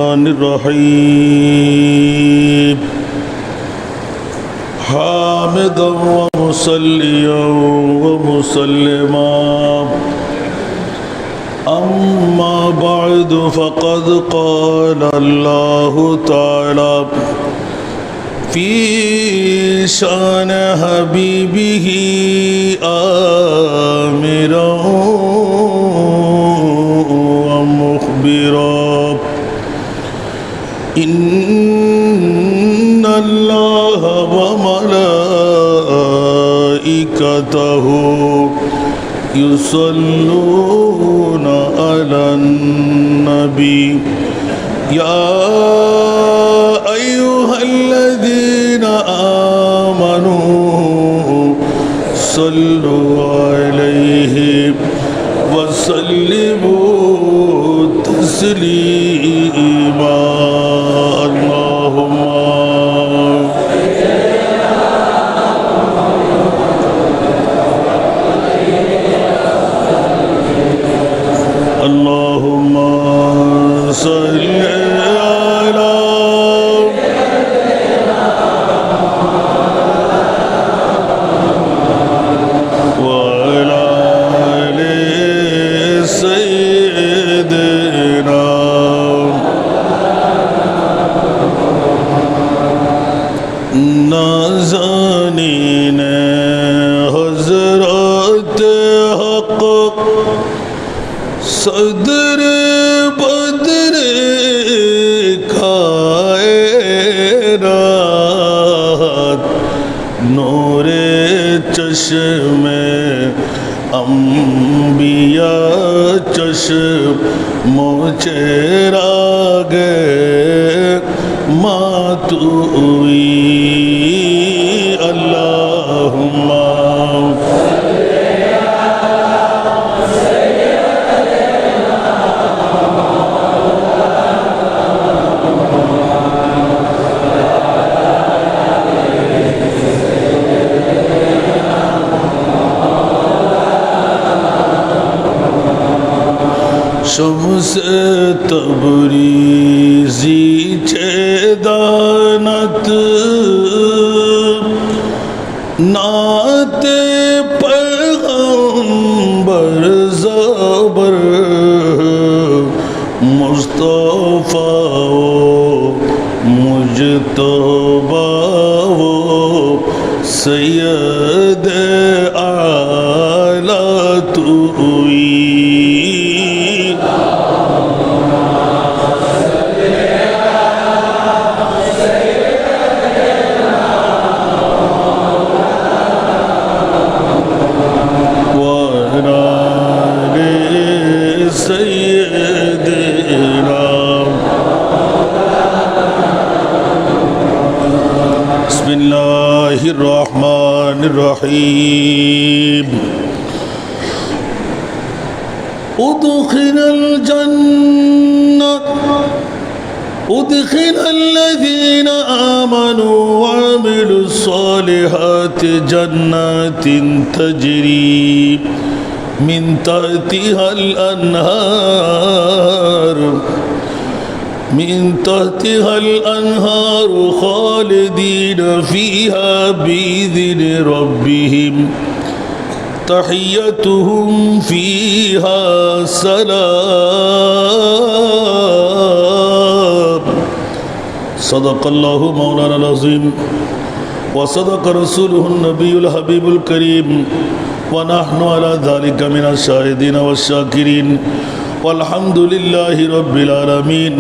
الرحيم حامدا ومصليا ومسلما أما بعد فقد قال الله تعالى في شأن حبيبه آمرا ومخبرا إن الله وملائكته يصلون على النبي يا أيها الذين آمنوا صلوا عليه وسلموا تسليما اللهم صل على وعلى آل سيدنا नाज़ानीन हज़रत हक़ सदर बदर कायनात नूरे चश्मे अम्बिया चश्मो चेरागे मातुई अल्लाहुम्मा शम्स तबरीज़ी दानत नाते पैगंबर ज़बर मुस्तफ़ा मुजतबा सैयद आला तुई बिस्मिल्लाहिर्रहमानिर्रहीम उद्खिलल्लज़ीना आमनू वअमिलुस्सालिहाति जन्नातिन तजरी मिन तहतिहल अन्हार खालिदीन फ़ीहा बिइज़्नि रब्बिहिम तहिय्यतुहुम फ़ीहा सलाम सदक़ल्लाहु मौलाना अज़ीम व सदक़ रसूलुहुन नबियुल हबीबुल करीम व नहनु अला ज़ालिका मिनश शाहिदीन वश्शाकिरीन वल्हम्दुलिल्लाहि रब्बिल आलमीन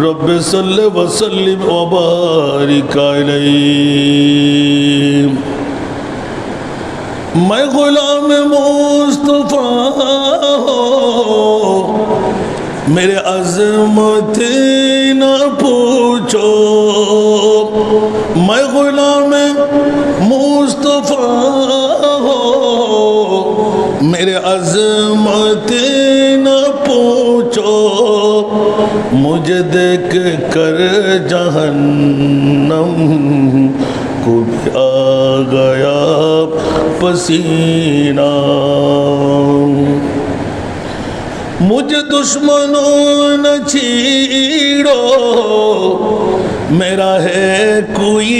रब्बि सल्लि व सल्लिम व बारिक अलैहि। मैं गुलाम मुस्तफ़ा हूँ मेरे अज़मत न पूछो मैं गुलाम मुस्तफ़ा हूँ मेरे अज़मत न पूछो मुझे देख कर जहन्नम को भी आ गया पसीना मुझ दुश्मनों न छेड़ो, मेरा है कोई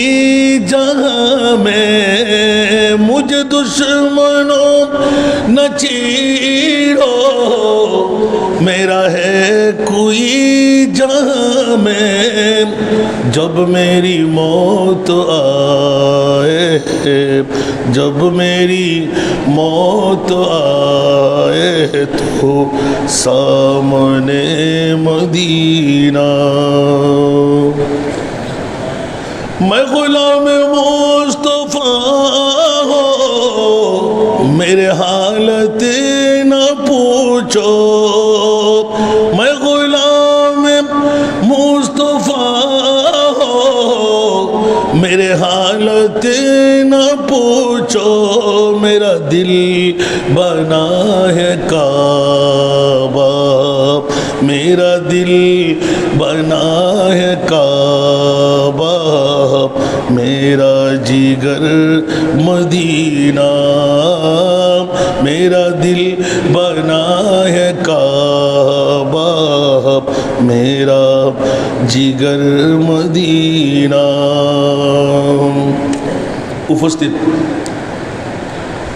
जहां में। मुझ दुश्मनों न छेड़ो, मेरा है कोई जहां में। जब मेरी मौत आए, जब मेरी मौत आए तो सामने मदीना। मैं गुलाम मुस्तफा हो, मेरे हालत न पूछो। मैं गुलाम मुस्तफा हो, मेरे हालत न पूछो। मेरा दिल बना है काबा, मेरा दिल बना है काबा। मेरा जिगर मदीना, मेरा दिल बना है काबा। मेरा जिगर मदीना। उपस्थित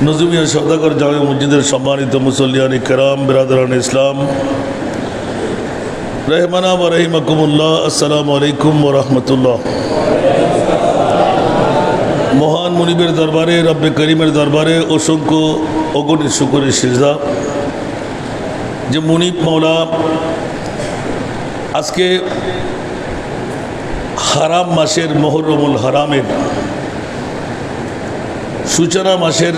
नजमिया सौदागर जामे मस्जिদের সম্মানিত মুসল্লিয়ান কিরাম, বিরাদরান ইসলাম, रहमाना व रहिमकुमुल्लाह, अस्सलामु अलैकुम व रहमतुल्लाह। মহান মুনিবের দরবারে, রব্বে করিমের দরবারে অসংখ্য অগণিত শুকরের সিজদা যে মুনিব মওলা আজকে হারাম মাসের, মুহররমুল হারামের সূচনা মাসের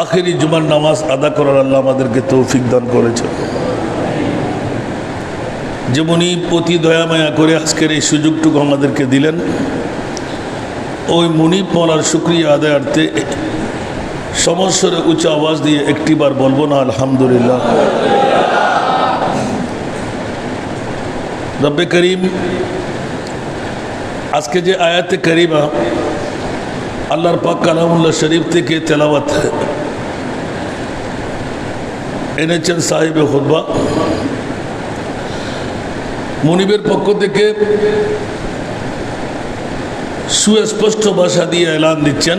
আখেরি জুমার নামাজ আদা করার আল্লাহ আমাদেরকে তৌফিক দান করেছে। যেমনি প্রতি দয়া মায়া করে আজকের এই সুযোগটুকু আমাদেরকে দিলেন, ওই মুনিব মওলার শুকরিয়া আদায়ার্থে সমস্বরে উচ্চ আওয়াজ দিয়ে একটিবার বলবো না আলহামদুলিল্লাহ। রব্বে করিম আজকে যে আয়াতে করিমা আল্লাহর পাক কালামুল্লাহ শরীফ থেকে তেলাওয়াত এনেছেন সাহিবে খুতবা, মুনিবের পক্ষ থেকে সুস্পষ্ট ভাষা দিয়ে এলান দিচ্ছেন,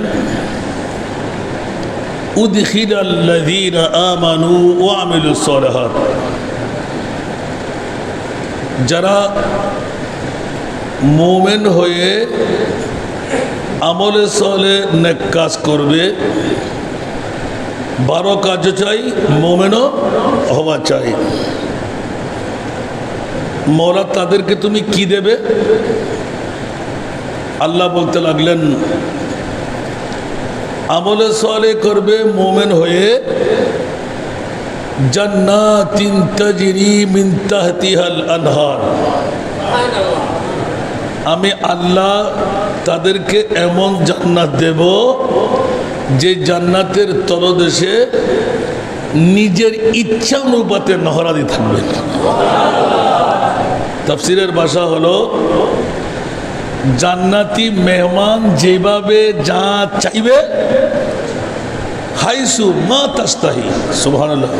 উদখিলাল্লাযীনা আমানু ওয়া আমিলুস সালিহাত। যারা মুমিন হয়ে আমলে সালেহ নেক কাজ করবে, 12 কাজও চাই, মুমিনও হওয়া চাই। মওলা তাদেরকে তুমি কি দেবে? আল্লাহ বলতে লাগলেন, আমলে সালেহ করবে মুমিন হয়ে, জান্নাতিন তাজরি মিন তাহতিহাল আনহার। আমি আল্লাহ তাদেরকে এমন জান্নাত দেব যে জান্নাতের তলদেশে নিজের ইচ্ছা অনুপাতে নহরাদি থাকবে। তাফসীরের ভাষা হলো, জান্নাতি মেহমান যেভাবে যা চাইবে, হাইসু মা তাস্তাহি, সুবহানাল্লাহ,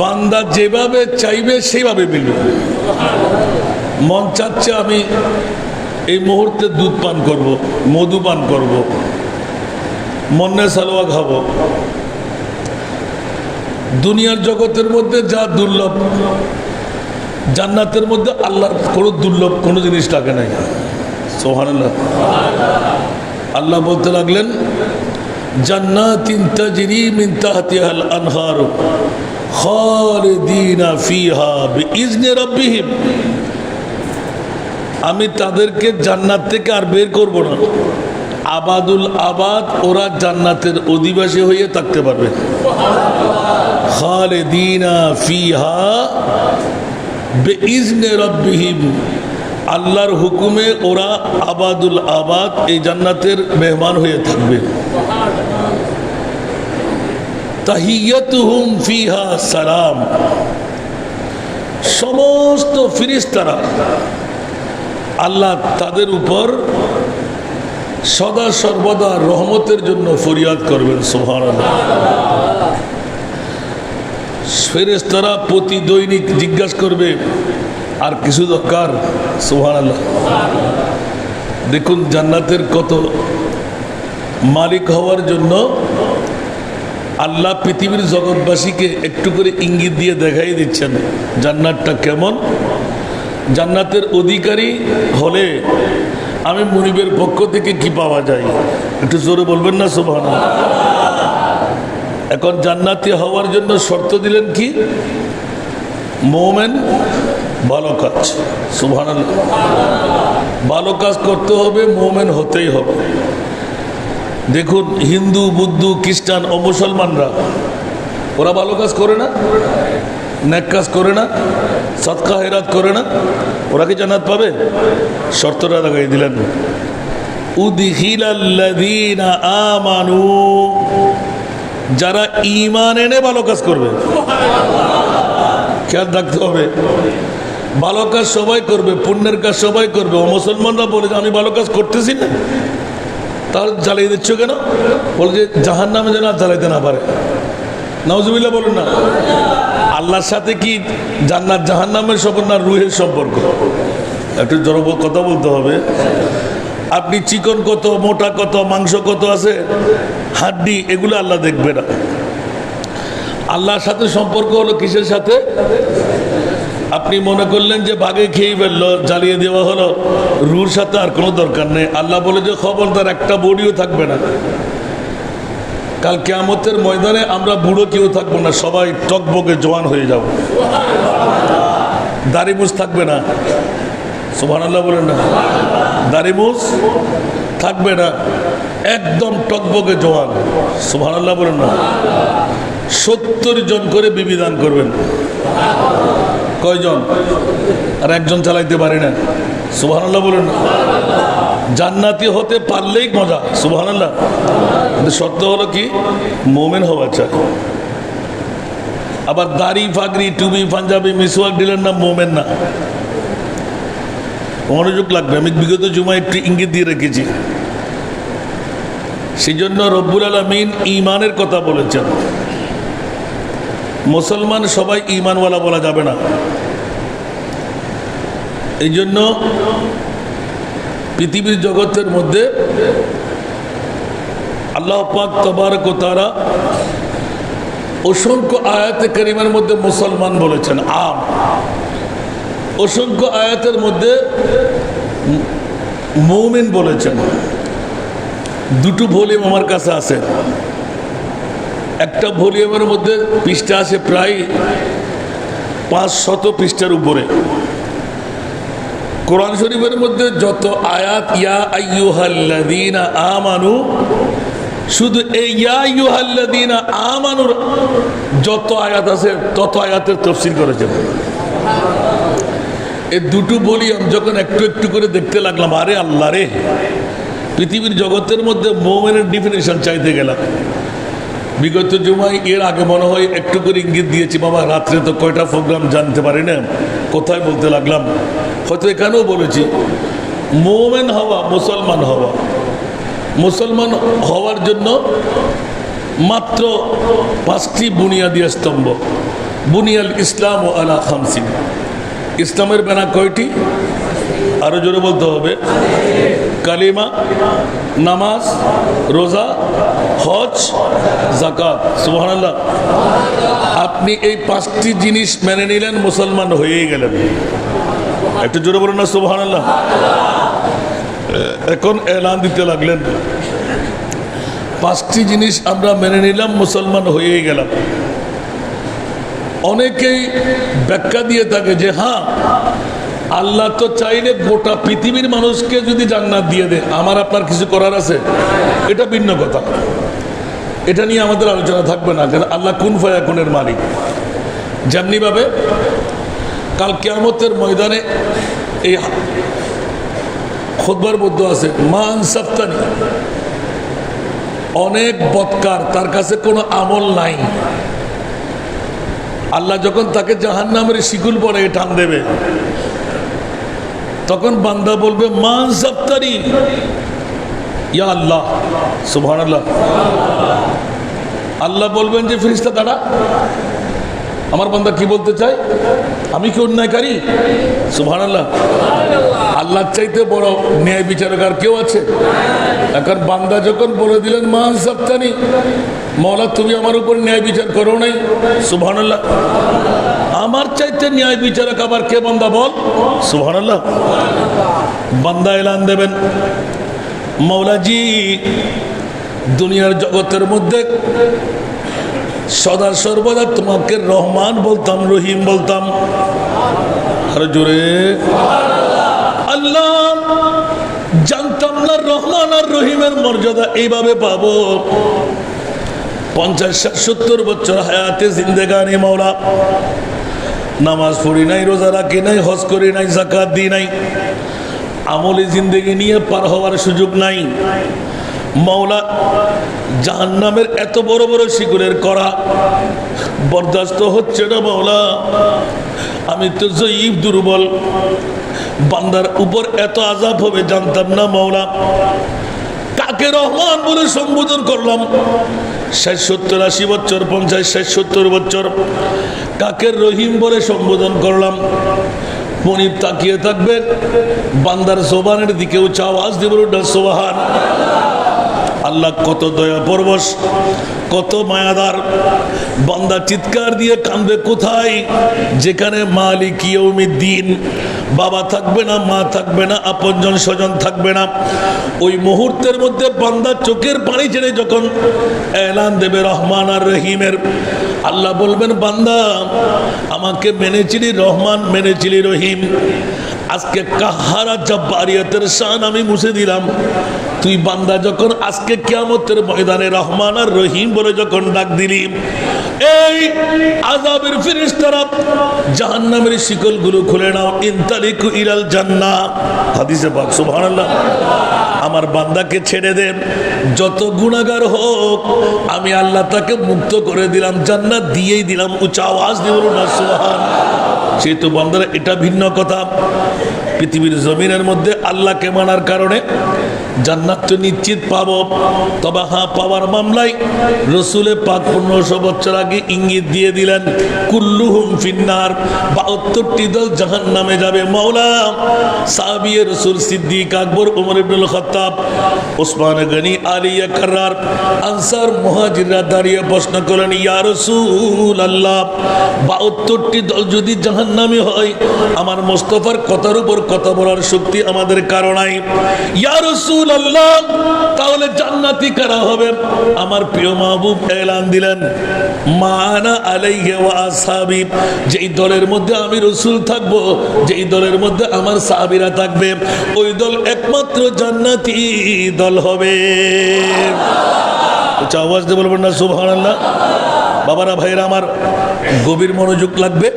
বান্দা যেভাবে চাইবে সেইভাবে মিলবে। মন চাচ্ছে আমি এই মুহূর্তে দুধ পান করব, মধু পান করব, মন্নে সালোয়া খাবো। দুনিয়ার জগতের মধ্যে যা দুর্লভ, জান্নাতের মধ্যে আল্লাহর কোনো দুর্লভ কোনো জিনিস লাগে নাই। সুবহানাল্লাহ। আল্লাহ বলতে লাগলেন, জান্নাতিন তাজরি মিন তাহতিহাল আনহার খালিদিনা ফিহা বিইজনি রাব্বিহিম। আমি তাদেরকে জান্নাত থেকে আর বের করব না, আবাদুল আবাদ ওরা জান্নাতের অধিবাসী হয়ে থাকতে পারবে। খালিদিনা ফিহা বিইজনি রাব্বিহিম, আল্লাহর হুকুমে ওরা আবাদুল আবাদ এই জান্নাতের মেহমান হয়ে থাকবে। তাহিয়াতুহুম ফিহা সালাম, সমস্ত ফেরেশতারা আল্লাহ তাদের উপর সদা সর্বদা রহমতের জন্য ফরিয়াদ করবেন। সুবহানাল্লাহ। ফেরেশতারা প্রতি দৈনিক জিজ্ঞাসা করবে আর কিছু দরকার? সুবহানাল্লাহ। দেখুন জান্নাতের কত মালিক হওয়ার জন্য আল্লাহ পৃথিবীর জগৎবাসীকে একটু করে ইঙ্গিত দিয়ে দেখাই দিচ্ছেন জান্নাতটা কেমন। জান্নাতের অধিকারী হলে আমি মুনিবের পক্ষ থেকে কি পাওয়া যায়, একটু জোরে বলবেন না সুবহানাল্লাহ। এখন জান্নাতি হওয়ার জন্য শর্ত দিলেন কি? মুমিন, ভালো কাজ। সুবহানাল্লাহ। ভালো কাজ করতে হবে, মুমিন হতেই হবে। দেখুন হিন্দু, বুদ্ধ, খ্রিস্টান ও মুসলমানরা ওরা ভালো কাজ করে না, নেক কাজ করে না, সদকা হেরাত করে না, ওরা কি জান্নাত পাবে? শর্তটা লাগাই দিলেন, উদখিলাল্লাযীনা আমানু, যারা ঈমান এনে ভালো কাজ করবে। খেয়াল রাখতে হবে, ভালো কাজ সবাই করবে, পুণ্যের কাজ সবাই করবে। ও মুসলমানরা বলে যে আমি ভালো কাজ করতেছি না, তাহলে জ্বালিয়ে দিচ্ছ কেন? বলে যে জাহান্নামে যেন আর জ্বালাইতে না পারে। নাউজুবিল্লাহ বলুন না। আল্লাহর সাথে কি জান্নাত জাহান্নামের সম্পর্ক না রুহের সম্পর্ক? একটু জোরে কথা বলতে হবে। আপনি চিকন কত, মোটা কত, মাংস কত আছে, হাড্ডি, এগুলো আল্লাহ দেখবে না। আল্লাহর সাথে সম্পর্ক হলো কিসের সাথে? আপনি মনে করলেন যে বাঘে খেয়ে ফেললো, জ্বালিয়ে দেওয়া হলো, রুর সাথে আর কোনো দরকার নেই। আল্লাহ বলে যে খবরদার একটা বডিও থাকবে না। কাল কিয়ামতের ময়দানে আমরা বুড়ো কেউ থাকবো না, সবাই টকবকে জওয়ান হয়ে যাব। দাড়িমুছ থাকবে না। সুবহানাল্লাহ বলেন না। দাড়িমুছ থাকবে না, একদম টকবকে জওয়ান। সুবহানাল্লাহ বলেন না। 70 জন করে বিবি দান করবেন। কয়জন? আর একজন চালাইতে পারে না। সুবহানাল্লাহ বলেন না। জান্নাতি হতে পারলেই মজা। সুবহানাল্লাহ। কিন্তু শর্ত হলো কি? মুমিন হওয়া চাই। আবার দাড়ি, ফাগরি, টুপি, পাঞ্জাবি, মিসওয়াক দিলেন না, মুমিন না। মনোযোগ লাগবে। আমি বিগত জুমায় একটু ইঙ্গিত দিয়ে রেখেছি। সেই জন্য রব্বুল আলামিন ঈমানের কথা বলেছেন। মুসলমান সবাই ঈমানওয়ালা বলা যাবে না। এই জন্য পৃথিবীর জগতের মধ্যে আল্লাহ পাক তাবারক ওয়া তাআলা অসংখ্য আয়াতে কারিমার মধ্যে মুসলমান বলেছেন আম, অসংখ্য আয়াতের মধ্যে মুমিন বলেছেন। দুটো ভলিউম আমার কাছে আছে। একটা ভলিউমের মধ্যে পৃষ্ঠা আছে প্রায় 500 পৃষ্ঠার উপরে। কোরআন শরীফের মধ্যে যত আয়াত ইয়া আইয়ুহাল্লাযীনা আমানু, শুধু এই ইয়া আইয়ুহাল্লাযীনা আমানুর যত আয়াত আছে তত আয়াতের তাফসীর করেছেন। এই দুটো ভলিউম যখন একটু একটু করে দেখতে লাগলাম, আরে আল্লাহ রে, পৃথিবীর জগতের মধ্যে মুমিনের ডেফিনিশন চাইতে গেলাম। বিগত জুমায় এর আগে মনে হয় একটু করে ইঙ্গিত দিয়েছি, বাবা রাত্রে তো কয়টা প্রোগ্রাম জানতে পারি না, কোথায় বলতে লাগলাম, হয়তো এখানেও বলেছি। মুমিন হওয়া, মুসলমান হওয়া, মুসলমান হওয়ার জন্য মাত্র 5টি বুনিয়াদি স্তম্ভ। বুনিয়াল ইসলাম ও আলা খামসিন। ইসলামের বেনা কয়টি? আরো জোরে বলতে হবে। কালিমা, নামাজ, রোজা, হজ, যাকাত। সুবহানাল্লাহ। আপনি এই 5টি জিনিস মেনে নিলেন, মুসলমান হয়েই গেলেন। একটু জোরে বলুন না সুবহানাল্লাহ। এখন এলান দিতে লাগলেন, 5টি জিনিস আমরা মেনে নিলাম, মুসলমান হয়েই গেলাম। অনেকেই ব্যাখ্যা দিয়ে থাকে যে হ্যাঁ, আল্লাহ তো চাইলে গোটা পৃথিবীর মানুষকে যদি জান্নাত দিয়ে দেয়, আমার আপনার কিছু করার আছে? এটা ভিন্ন কথা। এটা নিয়ে আমাদের আলোচনা থাকবে না, কারণ আল্লাহ কুন ফায়াকুনের মালিক। যেমনি ভাবে কাল কিয়ামতের ময়দানে এই খুতবার মধ্যে আছে মান সাফতানি, অনেক বদকার, তার কাছে কোনো আমল নাই। আল্লাহ যখন তাকে জাহান্নামের শিকল পরে টান দেবে, তখন বান্দা বলবে মান সাফতানি, ইয়া আল্লাহ, সুবহানাল্লাহ। আল্লাহ বলবেন যে ফেরেশতা দাঁড়া, আমার বান্দা কি বলতে চায়, আমি কি অন্যায়কারী? সুবহানাল্লাহ। আল্লাহর চাইতে বড় ন্যায় বিচারক আর কেউ আছে? এখন বান্দা যখন বলে দিলেন মা আনসাফতানি, মওলা তুমি আমার উপর ন্যায় বিচার করো নাই, সুবহানাল্লাহ। আমার চাইতে ন্যায় বিচারক আবার কে বান্দা বল, সুবহানাল্লাহ। বান্দা এলান দেবেন, মওলাজি দুনিয়ার জগতের মধ্যে সদা সর্বদা তোমাকে রহমান বলতাম, রহিম বলতাম, আর জোরে আল্লাহ জানতাম না রহমান আর রহিমের মর্যাদা এইভাবে পাবো। 50-70 বছর হায়াতে জিন্দেগানি মওলা, নামাজ পড়ি নাই, রোজা রাখি নাই, হজ করি নাই, যাকাত দিই নাই, আমলি জিন্দেগি নিয়ে পার হওয়ার সুযোগ নাই। মওলা জাহান্নামের এত বড় বড় শিকলের করা বরদাস্ত হচ্ছে না মওলা, আমি তো জয়ীফ, দুর্বল, বান্দার উপর এত আযাব হবে জানতাম না মওলা। কাকে রহমান বলে সম্বোধন করলাম 60-70-80 বছর, 50-60-70 বছর, কাকে রহিম বলে সম্বোধন করলাম। মনিব তাকিয়ে থাকবে, বান্দার জবানের দিকে উচ্চ আওয়াজ দিয়ে বলুন সুবহান। আল্লাহ কত দয়া পরবশ, কত মায়াদার। বান্দা চিৎকার দিয়ে কাঁদবে কোথায়? যেখানে মালিক ইয়াউমিদ্দিন, বাবা থাকবে না, মা থাকবে না, আপনজন স্বজন থাকবে না। ওই মুহূর্তের মধ্যে বান্দা চোখের পানি ছেড়ে যখন এলান দেবে রহমান আর রহিমের, আল্লাহ বলবেন বান্দা আমাকে মেনেছিলি রহমান, মেনেছিলি রহিম, আজকে কাহারা জাব্বারিয়াতের শান আমি মুছে দিলাম। তুই বান্দা যখন আজকে কিয়ামতের ময়দানে রহমান আর রহিম বলে যখন ডাক দিলি, এই আযাবের ফেরেশতারা জাহান্নামের শিকলগুলো খুলে নাও, ইনতালিকু ইলাল জান্নাহ, হাদিসে পাক, সুবহানাল্লাহ। আমার বান্দাকে ছেড়ে দে, যত গুনাহগার হোক আমি আল্লাহ তাকে মুক্ত করে দিলাম, জান্নাত দিয়েই দিলাম। উচ্চ আওয়াজ দিয়ে বলুন না সুবহান। সেহেতু বান্দারা এটা ভিন্ন কথা, পৃথিবীর জমিনের মধ্যে আল্লাহকে মানার কারণে জান্নাত তো নিশ্চিত পাবো। তবে হ্যাঁ, পাওয়ার মামলায় রসুলে পাক 1500 বছর আগে ইঙ্গিত দিয়ে দিলেন কুল্লুহুম ফিন্নার, 72টি দল জাহান্নামে যাবে। মাওলা সাহাবী রাসূল সিদ্দিক আকবর, ওমর ইবনুল খাত্তাব, ওসমান গনি, আলী কাররার, আনসার মুহাজিররা দাঁড়িয়ে প্রশ্ন করলেন, ইয়া রাসূলুল্লাহ 72টি দল যদি জাহান্নামী হয়, আমার মুস্তাফার কথার উপর কথা বলার শক্তি আমাদের কারো নাই। ইয়া রাসূলুল্লাহ তাহলে জান্নাতি কারা হবে? আমার প্রিয় মাহবুব এলান দিলেন, মানা আলাইহি ওয়া আসহাবি, যেই দলের মধ্যে আমি রাসূল থাকবো, যেই দলের মধ্যে আমার সাহাবীরা থাকবে, ওই দল একমাত্র জান্নাতি দল হবে। আওয়াজ দিয়ে বলবেন না সুবহানাল্লাহ। বাবারা, ভাইরা আমার, গভীর মনোযোগ লাগবে।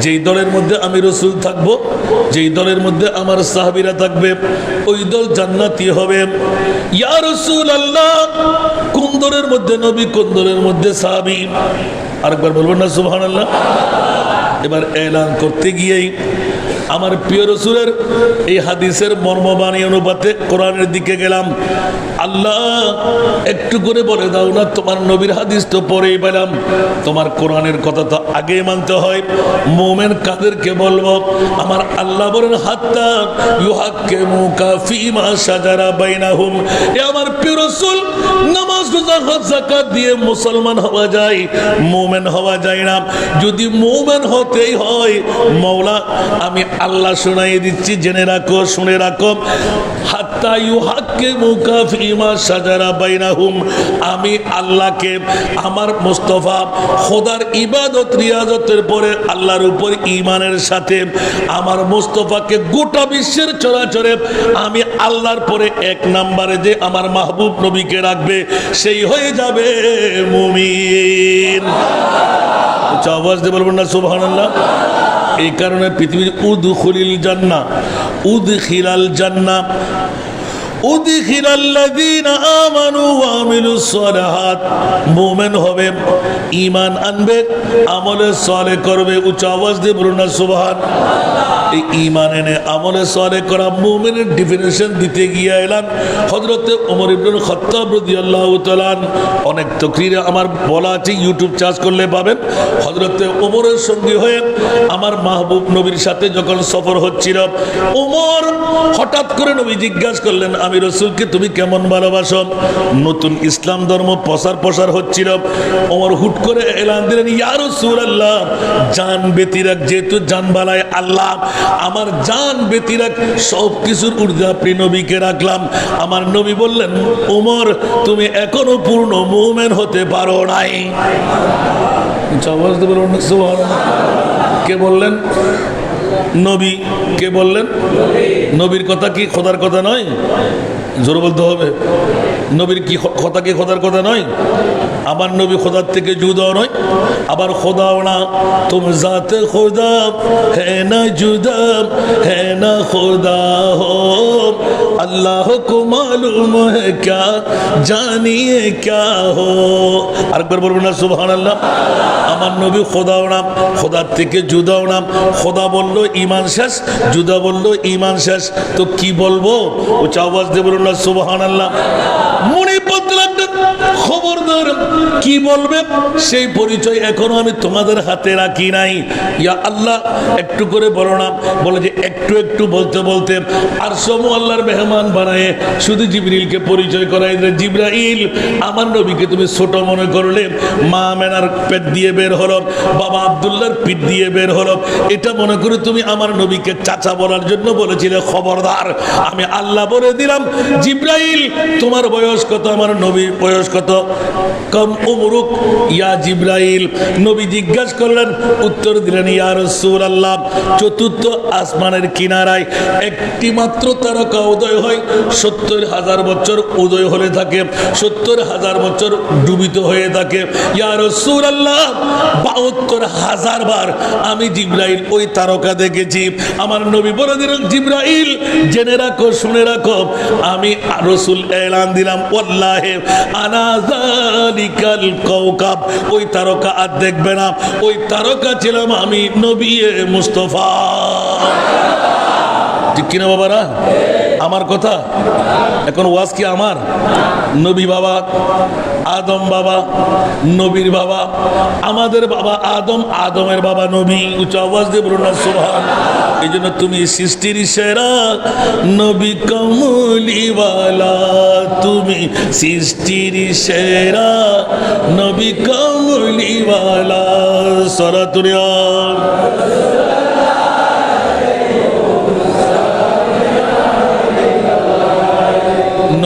যেই দলের মধ্যে আমি রাসূল থাকবো, যেই দলের মধ্যে আমার সাহাবীরা থাকবে, ওই দল জান্নাতি হবে। ইয়া রাসূলুল্লাহ কোন দলের মধ্যে নবী, কোন দলের মধ্যে সাহাবী? আরেকবার বলবেন না সুবহানাল্লাহ। এবার এলান করতে গিয়েই আমার প্রিয় রাসূলের এই হাদিসের মর্মবাণী অনুপাতে কোরআনের দিকে গেলাম। আল্লাহ একটু করে বলে দাও না, তোমার নবীর হাদিস তো পরেই পেলাম, তোমার কোরআনের কথা তো আগে মানতে হয়। মুমিন কাদেরকে বলবো? আমার আল্লাহ বলেন হাত্তা ইউহাক্কিমুকা ফীমা শাজারা বাইনাহুম। এ আমার প্রিয় রাসূল, নামাজ রোজা হজ যাকাত দিয়ে মুসলমান হওয়া যায়, মুমিন হওয়া যায় না। যদি মুমিন হতেই হয়, মাওলা আমি আল্লাহ শোনাই দিচ্ছি, জেনে রাখো, শুনে রাখো, হাত্তা ইউহাক্কিমুকা ফীমা শাজারা বাইনাহুম, আমি আল্লাহকে, আমার মুস্তাফা খোদার ইবাদত রিয়াজতের পরে আল্লাহর উপর ঈমানের সাথে আমার মুস্তাফাকে গোটা বিশ্বের চরাচরে আমি আল্লাহর পরে এক নম্বরে যে আমার মাহবুব নবীকে রাখবে, সেই হয়ে যাবে মুমিন। আওয়াজ দিয়ে বলবেন না সুবহানাল্লাহ। এই কারণে পৃথিবীর উদখুলিল জান্নাহ, উদখিলাল জান্নাহ, উদখিলাল্লাযীনা আমানু ওয়া আমিলুস সালিহাত, মুমিন হবে, ঈমান আনবে, আমলে সালেহ করবে। উচ্চ আওয়াজ দিয়ে বলুন না সুবহান। এই ঈমান এনে আমলে সালেহ করা মুমিনের ডেফিনিশন দিতে গিয়ে এলেন হযরতে ওমর ইবনুল খাত্তাব রাদিয়াল্লাহু তাআলা। অনেক তাকরীরে আমার বলা আছে, ইউটিউব চার্জ করলে পাবেন। হযরতে ওমরের সঙ্গী হয়ে আমার মাহবুব নবীর সাথে যখন সফর হচ্ছিল, ওমর হঠাৎ করে নবী জিজ্ঞাসা করলেন, আমি রাসূলকে তুমি কেমন ভালোবাসো? নতুন ইসলাম ধর্ম প্রসার হচ্ছিল। ওমর হুট করে এলান দিলেন, ইয়া রাসূলুল্লাহ, জান ব্যতিরাক, যেহেতু জান বালায় আল্লাহ, আমার জান ব্যতিরাক সব কিছুর ঊর্ধ্বে আপনি নবীকে রাখলাম। আমার নবী বললেন, ওমর তুমি এখনো পূর্ণ মুমিন হতে পারো নাই। আওয়াজ দিয়ে বলুন সুবহানাল্লাহ। কে বললেন? নবী। কে বললেন? নবীর কথা কি খোদার কথা নয়? জোরে বলতে হবে। নবীর কি কথা কি খোদার কথা নয়? আমার নবী খোদার থেকে জুদাও নয়, আবার খোদাও না। তুম জাতে খোদা है ना जुदा है ना खुदा हो, अल्लाह को मालूम है क्या जानिए क्या हो। আরেকবার বলবেন না সুবহানাল্লাহ। আমার নবী খোদাও না, খোদার থেকে জুদাও না। খোদা বললো ঈমান শেষ, জুদা বললো ঈমান শেষ, তো কি বলবো? ও আওয়াজ দিয়ে বলুন না সুবহানাল্লাহ। মনে পড়তে লাগলেন, খবরদার কি বলবে সেই পরিচয় এখনো আমি তোমাদের হাতে রাখি নাই। ইয়া আল্লাহ, একটু করে বলো না। বলে যে একটু একটু বলতে বলতে আর সমু আল্লাহর মেহমান বানায় শুধু জিবরিলকে পরিচয় করাই দিলে, জিবরাইল আমার নবীকে তুমি ছোট মনে করলে, মা মেনার পেট দিয়ে বের হলো, বাবা আব্দুল্লাহর পিঠ দিয়ে বের হলো, এটা মনে করে তুমি আমার নবীকে চাচা বলার জন্য বলেছিলে। খবরদার, আমি আল্লাহ বলে দিলাম, জিবরাইল তোমার বয়স কত? আমার নবীর বয়স কত? কম উমরুক ইয়া জিবরাইল। নবী জিজ্ঞাসা করলেন, উত্তর দিলেন, ইয়া রাসূলুল্লাহ, চতুর্থ আসমানের কিনারায় একটি মাত্র তারকা উদয় হয়, ৭০,০০০ বছর উদয় হলে থাকে, ৭০,০০০ বছর ডুবিত হয়ে থাকে। ইয়া রাসূলুল্লাহ, ৭২,০০০ বার আমি জিবরাইল ওই তারকা দেখেছি। আমার নবী বলে দিলেন, জিবরাইল জেনে রাখো, শুনে রাখো, আমি রাসূল এলান দিলাম, ওয়াল্লাহি আনা যালিকাল কাওকাব, ওই তারকা আর দেখবে না, ওই তারকা ছিলাম আমি, নবী মুস্তাফা। ঠিক কিনা বাবারা? আমার কথা এখন ওয়াজ কি আমার? নবী বাবা আদম, বাবা নবীর বাবা, আমাদের বাবা আদম, আদমের বাবা নবী। উচ্চ আওয়াজ দিয়ে বলুন না সুবহান। এই জন্য তুমি সৃষ্টির সেরা নবী কমলিওয়ালা, তুমি সৃষ্টির সেরা নবী কমলিওয়ালা। সরাতুরিয়া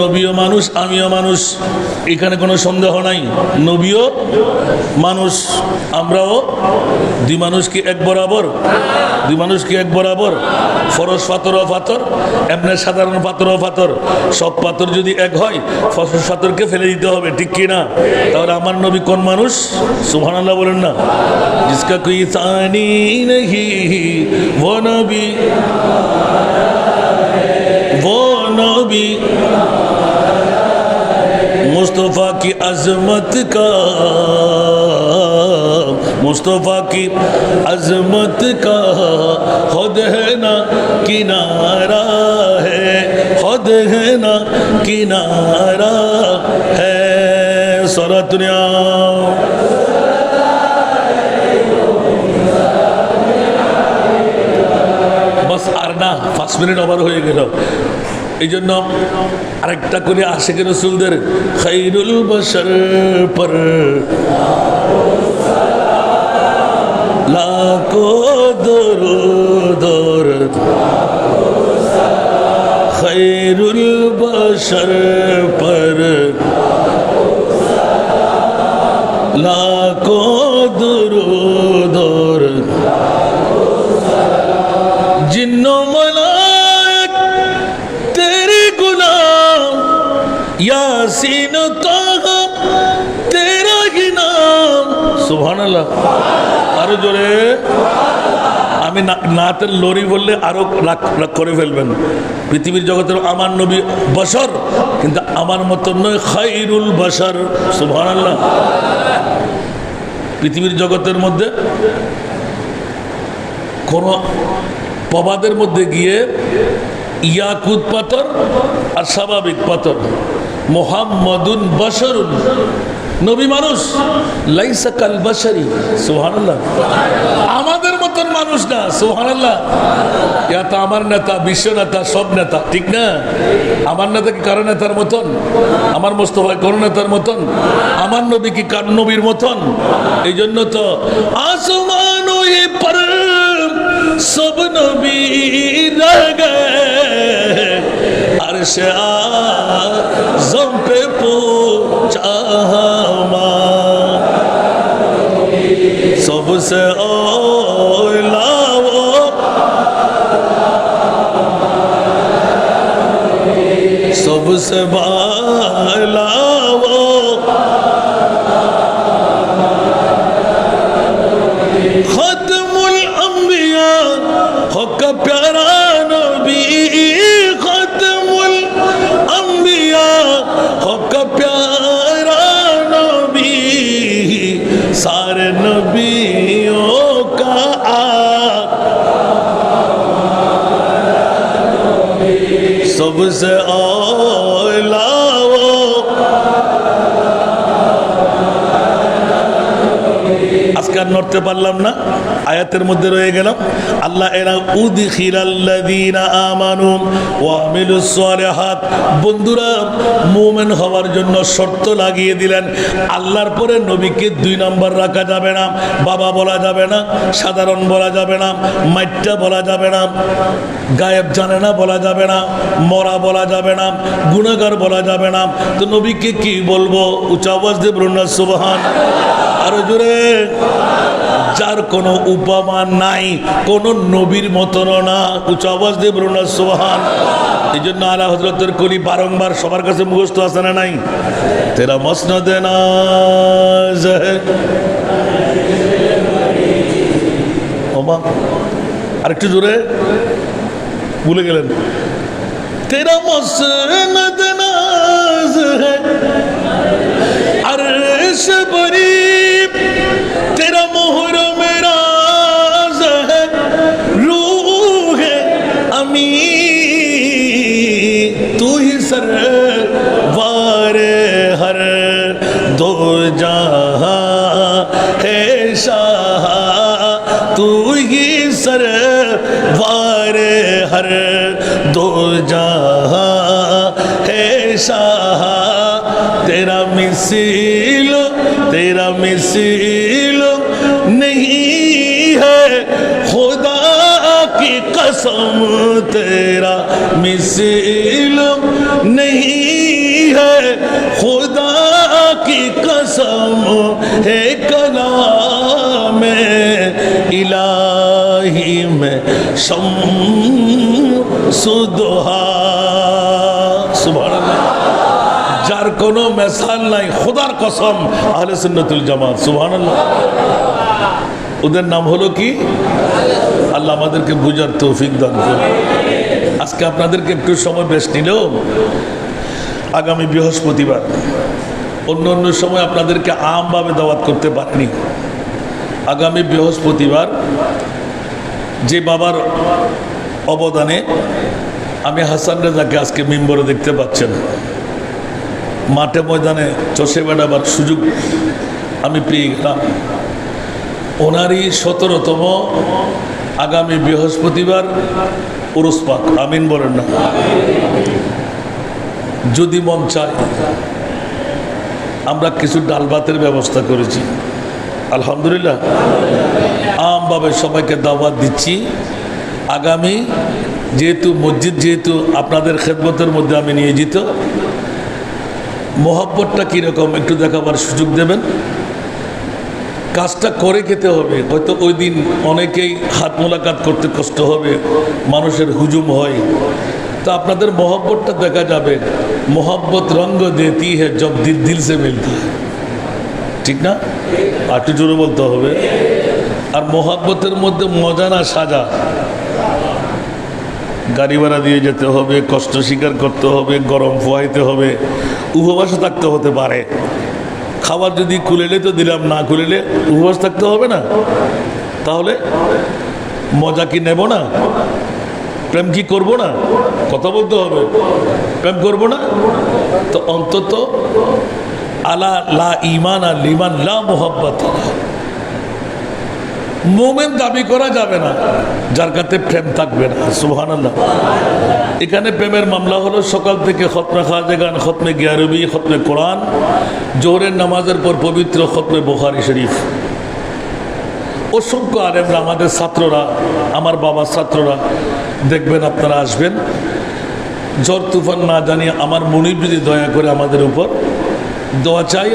নবীও মানুষ, আমিও মানুষ, এখানে কোনো সন্দেহ নাই। নবীও মানুষ, আমরাও। দুই মানুষ কি এক বরাবর? দুই মানুষ কি এক বরাবর? ফরজ পাথর ও পাথর, এমনি সাধারণ পাথর ও পাথর, সব পাথর যদি এক হয় ফরজ পাথরকে ফেলে দিতে হবে, ঠিক কি না? তাহলে আমার নবী কোন মানুষ? সুবহানাল্লাহ বলেন না। জিসকা কোই সানি নেহি वो নবী, वो नबी मुस्तफ़ा की अज़मत का, मुस्तफ़ा की अज़मत का खुद है ना किनारा है, खुद है ना किनारा है। सरातुनिया बस আর না, 5 মিনিট ওভার হয়ে গেল। এই জন্য আরেকটা করে আশিক রাসূলদের খায়রুল বশর পর লাখো দরুদ, খায়রুল বশর পর লাখো দরুদ, जिन्नो मलाइक तेरे गुलाम, यासीन ताहा तेरा ही नाम। सुबहानाल्लाह। আরো জোরে। আমি নাতের লরি বললে আরো রাগ করে ফেলবেন। পৃথিবীর জগতের আমার নবী বশর, কিন্তু আমার মতো নয়, খায়রুল বশর। সুবহানাল্লাহ। পৃথিবীর জগতের মধ্যে কোন প্রবাদের মধ্যে গিয়ে ইয়াকুত পাথর আর স্বাভাবিক পাথর, মুহাম্মাদুন বাশারুন, নবী মানুষ, লাইসা কাল বাশারি, সুবহানাল্লাহ, আমাদের মতন মানুষ না, সুবহানাল্লাহ। ইয়া তো আমার নেতা, বিশ্ব নেতা, সব নেতা, ঠিক না? আমার নেতা কি কারো নেতার মতন? আমার মোস্তফা কোন নেতার মতন? আমার নবী কি কার নবীর মতন? এই জন্য তো আসমান পর সব নবী রহ গয়ে, আরশ আযম पे पूछा सबसे औला वो, सबसे बाला वो, खत्मुल अंबिया हो का प्यारा नबी, खत्मुल अंबिया हो का प्यारा नबी, सारे नबियों का सबसे औला वो, আজকে আর নড়তে পারলাম না, আয়াতের মধ্যে রয়ে গেলাম। আল্লাহ এরা উদখিলাল্লাযীনা আমানু ওয়া আমিলুস সালিহাত, বন্ধুরা মুমিন হওয়ার জন্য শর্ত লাগিয়ে দিলেন। আল্লাহর পরে নবীকে 2 নম্বর রাখা যাবে না, বাবা বলা যাবে না, সাধারণ বলা যাবে না, মাইট্টা বলা যাবে না, গায়েব জানে না বলা যাবে না, মরা বলা যাবে না, গুনাহগার বলা যাবে না। তো নবীকে কি বলবো? উচ্চ আওয়াজ দিয়ে বলুন না সুবহান। আরো জোরে। যার কোনো উপমা নাই, কোন নবীর মতন না, উচ্চ আওয়াজ দিয়ে বলুন না সুবহান। এই জন্য আলা হযরতের কলি বারংবার সবার কাছে মুখস্থ আছে না নাই? তেরা মসনদ নাজ है। ওমা আরেকটু জোরে, ভুলে গেলেন। তেরা মসনদ নাজ है, अर्श बरी तेरा मोहर मेरा है, रूह अमी तू ही सरवार हर दो जहां है शाह, तू ही सरवार हर दो जहां है शाह, तेरा मिसिल नहीं है खुदा की कसम, तेरा मिसिल नहीं है खुदा की कसम, है कलाम इलाही में शम्सुद्दुहा, सुभान अल्लाह। যার কোনো মেসাল নাই, খোদার কসম, আহলে সুন্নাতুল জামাত, সুবহানাল্লাহ। ওদের নাম হলো কি? আল্লাহ আমাদেরকে বুঝার তৌফিক দান করুন। আজকে আপনাদেরকে একটু সময় বেশ নিলেও আগামী বৃহস্পতিবার, অন্য অন্য সময় আপনাদেরকে আমভাবে দাওয়াত করতে পারিনি। আগামী বৃহস্পতিবার যে বাবার অবদানে আমি হাসান রেজাকে আজকে মিম্বরে দেখতে পাচ্ছেন, মাঠে ময়দানে চষে বেড়াবার সুযোগ আমি পেয়ে গেলাম। ওনারই 17তম আগামী বৃহস্পতিবার উরুস পাক, আমিন বলেন না? যদি মন চায় আমরা কিছু ডাল ভাতের ব্যবস্থা করেছি, আলহামদুলিল্লাহ। আমভাবে সবাইকে দাওয়াত দিচ্ছি। আগামী যেহেতু মসজিদ, যেহেতু আপনাদের খেদমতের মধ্যে আমি নিয়োজিত, মোহাব্বতটা কীরকম একটু দেখাবার সুযোগ দেবেন। কাজটা করে খেতে হবে। হয়তো ওই দিন অনেকেই হাত মোলাকাত করতে কষ্ট হবে, মানুষের হুজুম হয়, তো আপনাদের মোহাব্বতটা দেখা যাবে। মোহাব্বত রঙ্গ দেতি है जब दिल से मिलती है, ঠিক না? আর একটু জোরে বলতে হবে। আর মোহাব্বতের মধ্যে মজা না সাজা, গাড়ি ভাড়া দিয়ে যেতে হবে, কষ্ট স্বীকার করতে হবে, গরম পোয়াইতে হবে, উপবাসে থাকতে হতে পারে। খাবার যদি খুলেলে তো দিলাম, না খুলেলে উপবাস থাকতে হবে না? তাহলে মজা কি নেব না? প্রেম কি করব না? কথা বলতে হবে। প্রেম করব না তো অন্তত আলা লা ঈমান আল লিমান লা মুহাব্বাত। মুমিন দাবি করা যাবে না যার কাছে প্রেম থাকবে না। সুবহানাল্লাহ। এখানে প্রেমের মামলা হলো সকাল থেকে খতমে খাজেগান, খতমে গিয়ারবি, খতমে কোরআন, জোহরের নামাজের পর পবিত্র খতমে বুখারী শরীফ। অসংখ্য আলেমরা, আমাদের ছাত্ররা, আমার বাবার ছাত্ররা দেখবেন, আপনারা আসবেন। ঝড় তুফান না জানিয়ে আমার মনিব যদি দয়া করে আমাদের উপর দোয়া চাই,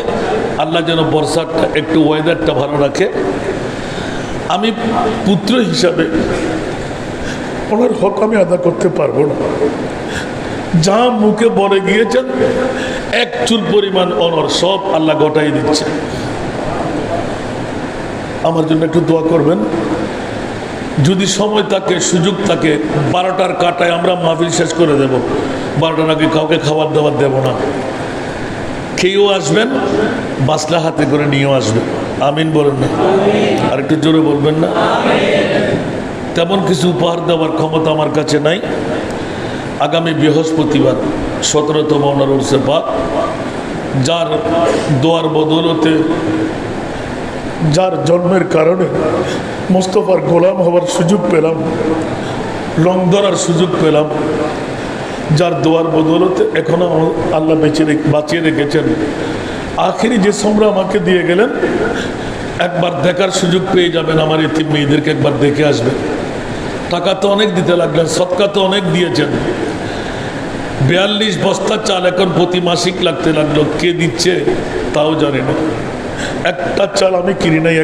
আল্লাহ যেন বর্ষাটা একটু ওয়েদারটা ভালো রাখে। আমি পুত্র হিসাবে ওনার হক আমি আদা করতে পারবো না। যা মুখে বলে গিয়েছেন এক চুল পরিমাণ অনর সব আল্লাহ গটাই দিচ্ছে। আমার জন্য একটু দোয়া করবেন। যদি সময় থাকে, সুযোগ থাকে, 12টার কাটায় আমরা মাহফিল শেষ করে দেব। 12টার আগে কাউকে খাবার দাবার দেব না। খেয়েও আসবেন, বাসলা হাতে করে নিয়েও আসবেন। আমিন বলেন না? আর একটু জোরে বলবেন না? তেমন কিছু উপহার দেওয়ার ক্ষমতা আমার কাছে নাই। আগামী বৃহস্পতিবার 17তম ওনার উরসে পাক, যার দোয়ার বদৌলতে, যার জন্মের কারণে মোস্তফার গোলাম হওয়ার সুযোগ পেলাম, লং ধরার সুযোগ পেলাম, যার দোয়ার বদৌলতে এখনো আল্লাহ বাঁচিয়ে রেখেছেন। আখেরি যে সমরা আমাকে দিয়ে গেলেন, একবার দেখার সুযোগ পেয়ে যাবেন। আমার এতিম মেয়েদেরকে একবার দেখে আসবেন। টাকা তো অনেক দিতে লাগলেন, সৎকা তো অনেক দিয়েছেন। 42 বস্তা চাল এখন প্রতি মাসিক লাগতে লাগলো। কে দিচ্ছে তাও জানি না। একটা চাল আমি কিনি নাই।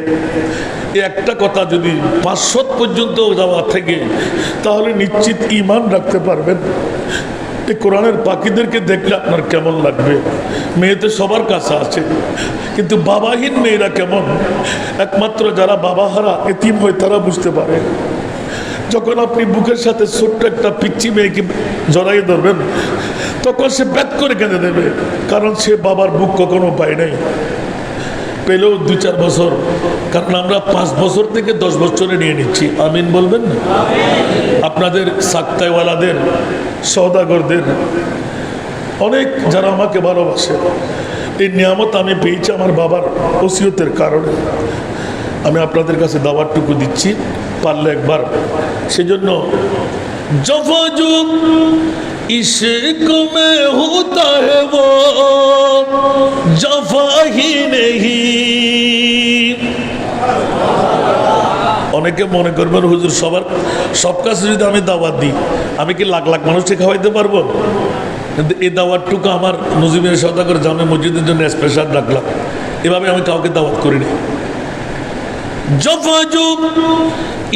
একটা কথা যদি 500 পর্যন্ত যাওয়া থেকে, তাহলে নিশ্চিত ঈমান রাখতে পারবেন। কোরআনের পাখিদেরকে দেখলে আপনার কেমন লাগবে? মেয়ে তো সবার কাছে আছে, কিন্তু বাবাহীন মেয়েরা কেমন? একমাত্র যারা বাবাহারা এতিম হয় তারা বুঝতে পারে। যখন আপনি বুকের সাথে ছোট্ট একটা পিচ্চি মেয়েকে জড়াই ধরবেন, তখন সে ব্যাত করে কেঁদে দেবে, কারণ সে বাবার বুক কখনো পায় নাই। পেলেও 2-4 বছর, কারণ আমরা 5 বছর থেকে 10 বছরে নিয়ে নিচ্ছি। আমিন বলবেন না? আপনাদের সাক্তাইওয়ালাদের, সওদাগরদের, অনেক যারা আমাকে ভালোবাসে, এই নিয়ামত আমি পেয়েছি আমার বাবার ওসিয়তের কারণে। আমি আপনাদের কাছে দাওয়াতটুকু দিচ্ছি, পারলে একবার। সেজন্য জফাজুব इश्क में होता है वो जफा ही नहीं। অনেকে মনে করবেন হুজুর সব কাছে যদি আমি দাওয়াত দিই, আমি কি লাখ লাখ মানুষকে খাওয়াইতে পারবো? কিন্তু এই দাওয়াতটুকু আমার নজিবের সওদাগর জামে মসজিদের জন্য স্পেশাল রাখলাম। এভাবে আমি কাউকে দাওয়াত করিনি। जफाजुब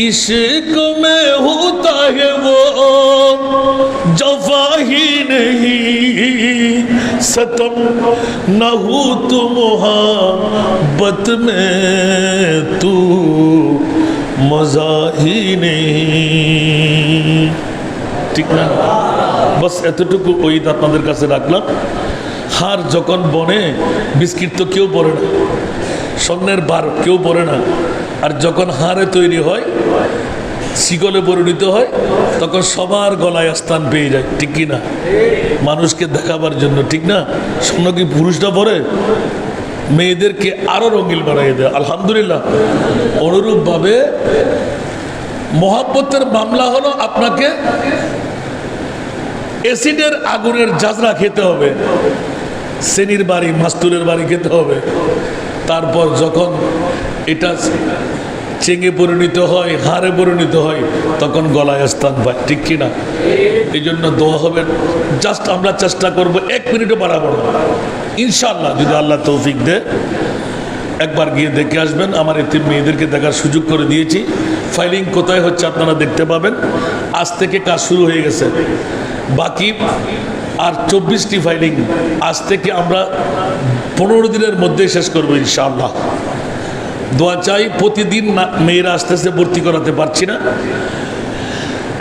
इश्क में होता है वो जफा ही नहीं, सतम न हो तो मोहब्बत में तू मजा ही नहीं। ঠিক না? বস এতটুকু ওই আপনাদের কাছে রাখলাম। হার যখন বনে, বিস্কিট তো কেউ পরে না, স্বর্ণের বার কেউ পরে না। আর যখন হারে তৈরি হয়, শিকলে পরিণত হয়, তখন সবার গলায় স্থান পেয়ে যায়। ঠিক কি না? মানুষকে দেখাবার জন্য, ঠিক না? স্বর্ণ কি পুরুষরা পরে? মেয়েদেরকে আরো রঙিন বানাইয়ে দেয়। আলহামদুলিল্লাহ। অনুরূপভাবে মহাব্বতের মামলা হলো, আপনাকে অ্যাসিডের আগুনের জাজরা খেতে হবে, শ্রেণীর বাড়ি, মাস্তুলের বাড়ি খেতে হবে। তারপর যখন এটা চেঙে পরিণত হয়, হারে পরিণত হয়, তখন গলায় স্থান পায়। ঠিক কিনা? এই জন্য দোয়া হবে। জাস্ট আমরা চেষ্টা করব 1 মিনিটও বাড়াবো না ইনশাআল্লাহ, যদি আল্লাহ তৌফিক দেয়। একবার গিয়ে দেখে আসবেন। আমার এতিম মেয়েদেরকে দেখার সুযোগ করে দিয়েছি। ফাইলিং কোথায় হচ্ছে আপনারা দেখতে পাবেন। আজ থেকে কাজ শুরু হয়ে গেছে। বাকি আর 24টি ফাইলিং আজ থেকে আমরা 15 দিনের মধ্যে শেষ করবো ইনশাআল্লাহ। দোয়া চাই। প্রতিদিন মেয়েরা আসতেছে, ভর্তি করাতে পারছি না।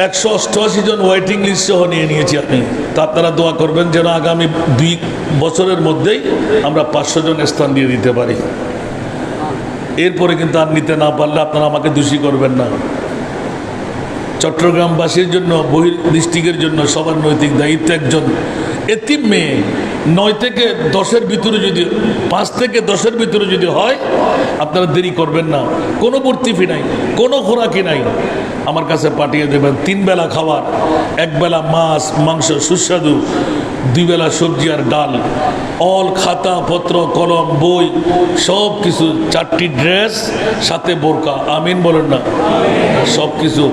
188 জন ওয়েটিং লিস্ট সহ নিয়ে নিয়েছি আমি। তা আপনারা দোয়া করবেন যেন আগামী 2 বছরের মধ্যেই আমরা 500 জন স্থান দিয়ে দিতে পারি। এরপরে কিন্তু আর নিতে না পারলে আপনারা আমাকে দোষী করবেন না। চট্টগ্রামবাসীর জন্য, বহির ডিস্ট্রিক্টের জন্য সবার নৈতিক দায়িত্ব। একজন এতিম মেয়ে 9 থেকে 10-এর ভিতরে যদি 5 থেকে 10-এর ভিতরে যদি হয়, আপনারা দেরি করবেন না। কোনো ভর্তি ফি নাই, কোনো খোরাকি নাই, আমার কাছে পাঠিয়ে দেবেন। 3 বেলা খাবার, 1 বেলা মাছ মাংস সুস্বাদু, 2 বেলা সবজি আর ডাল, অল খাতা পত্র কলম বই সব কিছু, 4টি ড্রেস, সাথে বোরকা। আমিন বলেন না? সব কিছু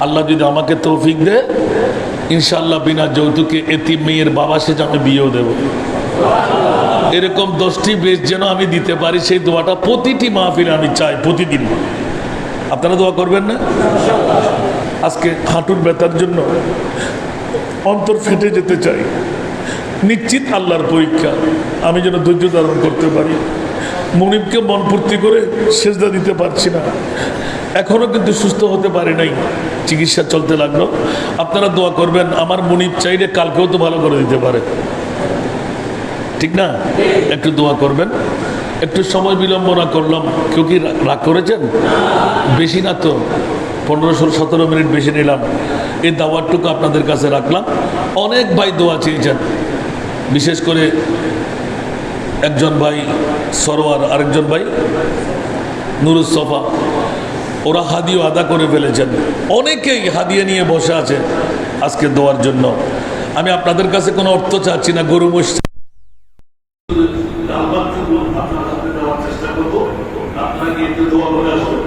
আল্লাহ যদি আমাকে তৌফিক দেয়, ইনশাআল্লাহ বিনা যৌতুকে এতিম মেয়ের বাবা সে আমি বিয়েও দেব। এরকম 10টি বেশ যেন আমি দিতে পারি, সেই দোয়াটা প্রতিটি মাহফিলে আমি চাই, প্রতিদিন। আপনারা দোয়া করবেন না? আজকে হাঁটুর ব্যথার জন্য অন্তর ফেটে যেতে চাই, নিশ্চিত আল্লাহর পরীক্ষা, আমি যেন ধৈর্য ধারণ করতে পারি। মনিবকে মন পূর্তি করে সেজদা দিতে পারছি না, এখনো কিন্তু সুস্থ হতে পারে নাই, চিকিৎসা চলতে লাগলো। আপনারা দোয়া করবেন, আমার মনিব চাইলে কালকেও তো ভালো করে দিতে পারে, ঠিক না? একটু দোয়া করবেন। একটু সময় বিলম্ব না করলাম, কেউ কি রাগ করেছেন? বেশি না তো, 15-17 মিনিট বেশি নিলাম। এই দাওয়াতটুকু আপনাদের কাছে রাখলাম। অনেক ভাই দোয়া চেয়েছেন, বিশেষ করে একজন ভাই সরোয়ার, আরেকজন ভাই নুরুসফা, ওরা হাদিও আদা করে ফেলেছেন। অনেকেই হাদিয়া নিয়ে বসে আছে আজকে দোয়ার জন্য। আমি আপনাদের কাছে কোনো অর্থ চাচ্ছি না, গরু মহিষ চেষ্টা করবো। আপনাকে একটু দোয়া করে আসবো।